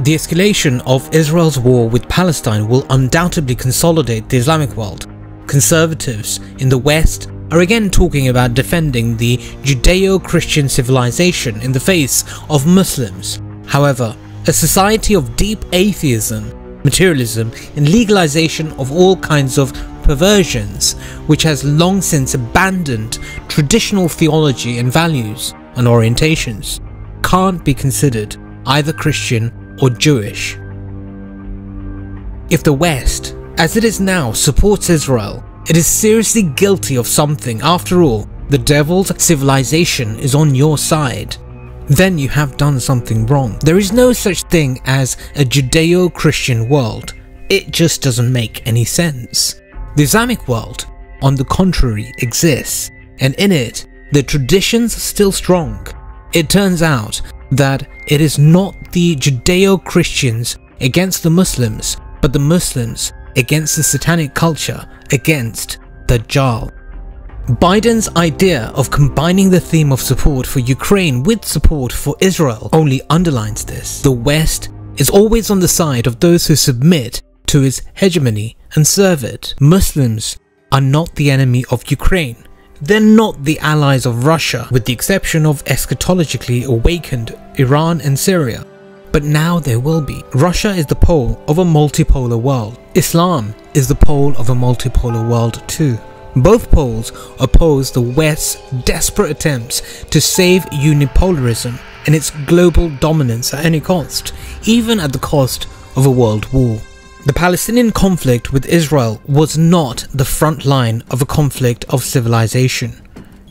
The escalation of Israel's war with Palestine will undoubtedly consolidate the Islamic world. Conservatives in the West are again talking about defending the Judeo-Christian civilization in the face of Muslims. However, a society of deep atheism, materialism, and legalization of all kinds of perversions, which has long since abandoned traditional theology and values and orientations, can't be considered either Christian or Jewish. If the West, as it is now, supports Israel, it is seriously guilty of something. After all, the devil's civilization is on your side. Then you have done something wrong. There is no such thing as a Judeo-Christian world. It just doesn't make any sense. The Islamic world, on the contrary, exists, and in it, the traditions are still strong. It turns out that it is not the Judeo-Christians against the Muslims, but the Muslims against the satanic culture, against Dajjal. Biden's idea of combining the theme of support for Ukraine with support for Israel only underlines this. The West is always on the side of those who submit to his hegemony and serve it. Muslims are not the enemy of Ukraine. They're not the allies of Russia, with the exception of eschatologically awakened Iran and Syria. But now there will be. Russia is the pole of a multipolar world. Islam is the pole of a multipolar world too. Both poles oppose the West's desperate attempts to save unipolarism and its global dominance at any cost, even at the cost of a world war. The Palestinian conflict with Israel was not the front line of a conflict of civilization.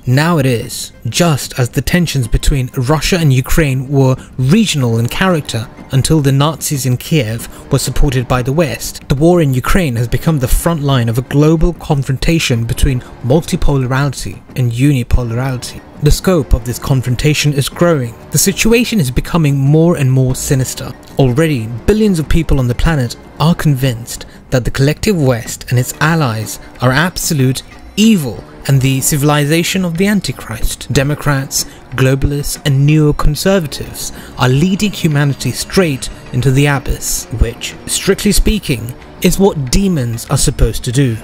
Now it is, just as the tensions between Russia and Ukraine were regional in character until the Nazis in Kiev were supported by the West. The war in Ukraine has become the front line of a global confrontation between multipolarity and unipolarity. The scope of this confrontation is growing. The situation is becoming more and more sinister. Already, billions of people on the planet are convinced that the collective West and its allies are absolute evil and the civilization of the Antichrist. Democrats, globalists, and neoconservatives are leading humanity straight into the abyss, which, strictly speaking, is what demons are supposed to do.